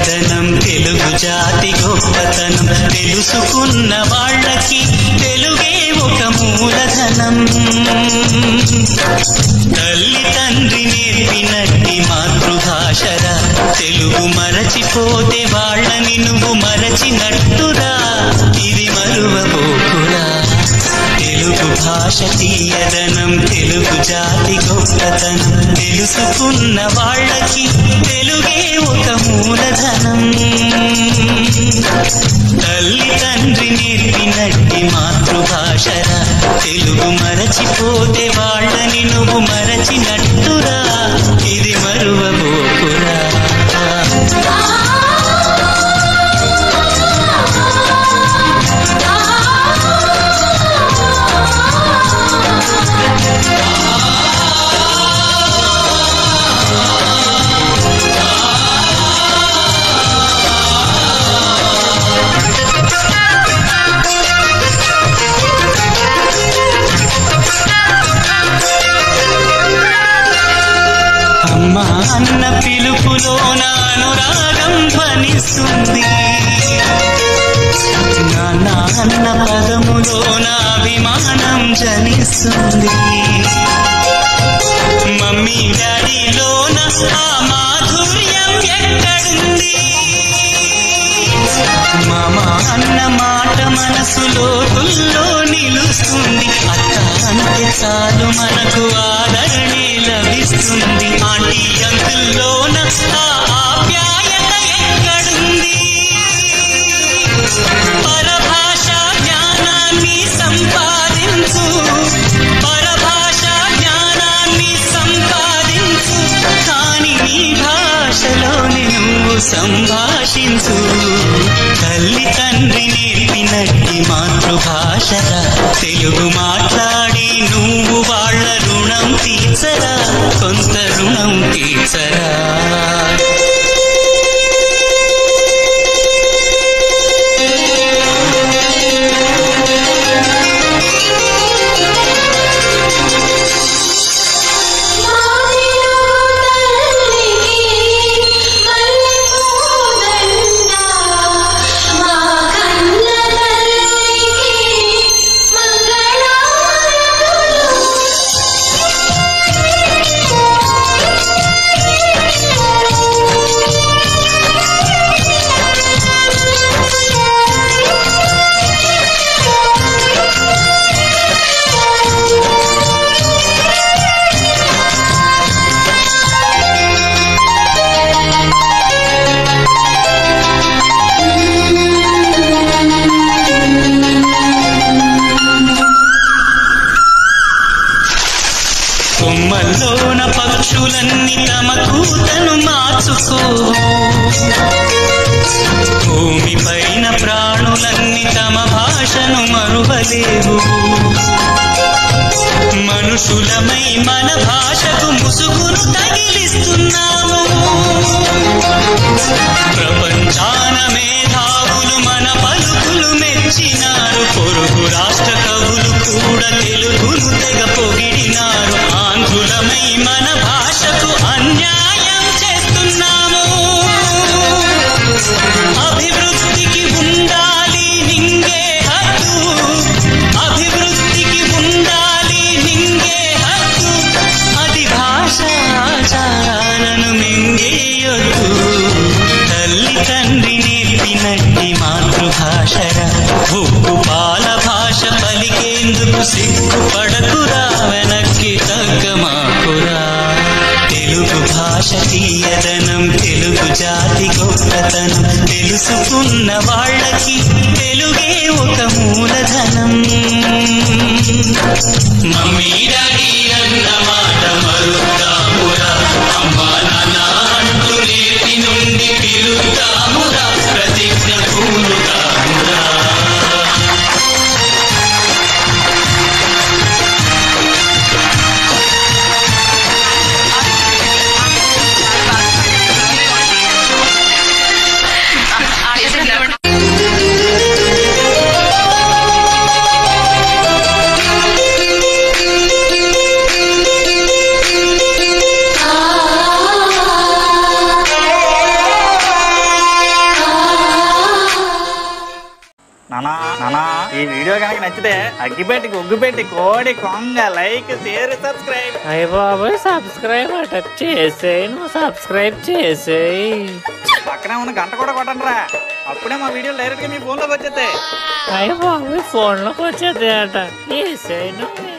తీయదనం తెలుగు జాతి గొప్పతనం తెలుసుకున్న వాళ్ళకి తెలుగే ఒక మూలధనం. తల్లి తండ్రి నేర్పినట్టి మాతృభాషరా తెలుగు మరచిపోతే వాళ్ళని నువ్వు మరచినట్టురా. ఇది మరువబోకురా. తెలుగు భాష తీయదనం తెలుగు జాతి గొప్పతనం తెలుసుకున్న వాళ్ళకి తెలుగే ఒక మూలధనం. తల్లి తండ్రి నేర్పినట్టి మాతృభాషరా తెలుగు మరచిపోతే వాళ్ళని నువ్వు మరచినట్టురా. ఇది మరువబోకురా. అమ్మా అన్న పిలుపులో నానురాగం ధ్వనిస్తుంది. నాన్న అన్న పదములో నా అభిమానం జనిస్తుంది. మమ్మీ డాడీలోన ఆ మాధుర్యం ఎక్కడుంది. మామ అన్న మాట మనసులో తుల్లో నిలుస్తుంది. అత్త అంటే చాలు మనకు ఆదరణే లభిస్తుంది. ఆంటీ అంకుల్లోన ఆ ఆప్యాయత ఎక్కడుంది. పరభాష జ్ఞానాన్ని సంపాదించు. పరభాష జ్ఞానాన్ని సంపాదించు. కాని నీ భాషలోని నువ్వు సంభాషించు. తల్లి తండ్రి నేర్పినట్టి మాతృభాషరా తెలుగు మాట్లాడి నువ్వు వాళ్ళ రుణం తీర్చరా. కొంత రుణం తీర్చరా. కొమ్మల్లోన పక్షులన్నీ తమ కూతను మార్చుకో. భూమి పైన ప్రాణులన్నీ తమ భాషను మరువలేవు. మనుషులమై మన భాషకు ముసుగును తగిలిస్తున్నాము. ప్రపంచాన మేధావులు మన పలుకులు మెచ్చినారు. పొరుగు రాష్ట్ర కవులు కూడా తెలుగును తెగ పొగిడినారు. ఆంధ్రులమై మన భాషకు అన్యాయం చేస్తున్నాము. అభివృద్ధికి ఉండాలి నింగే హక్కు. అభివృద్ధికి ఉండాలి నింగే హక్కు. అది భాష ఆచారాలను మింగేయొద్దు. తల్లి తండ్రి నేర్పినట్టి మాతృభాషరా ఉప్పు పాల భాష పలికేందుకు సిగ్గుపడకురా. వెనక్కి తగ్గమాకురా. తెలుగు భాష తీయదనం తెలుగు జాతి గొప్పతనం తెలుసుకున్న వాళ్ళకి తెలుగే ఒక మూలధనం. మమ్మీ డాడీ అన్న మాట మరుతామురా. అమ్మా నాన్న అంటూ నేటి నుండి పిలుతామురా. ప్రతిజ్ఞ పూనుతామురా. వీడియో కనుక నచ్చితే అగ్గిపెట్టి ఒగ్గుపెట్టి కోడి కొంగ లైక్ షేర్ సబ్స్క్రైబ్. అయ్య బాబోయ్, సబ్స్క్రైబ్ అట చేసేయి, నువ్వు సబ్స్క్రైబ్ చేసేయి. పక్కనే ఉన్న గంట కూడా కొట్టండి రా, అప్పుడే మా వీడియో డైరెక్ట్ గా మీ ఫోన్ లోకి వచ్చేస్తాయి. అయ్య బాబోయ్, ఫోన్లోకి వచ్చేది అట. వేసేయి నువ్వు.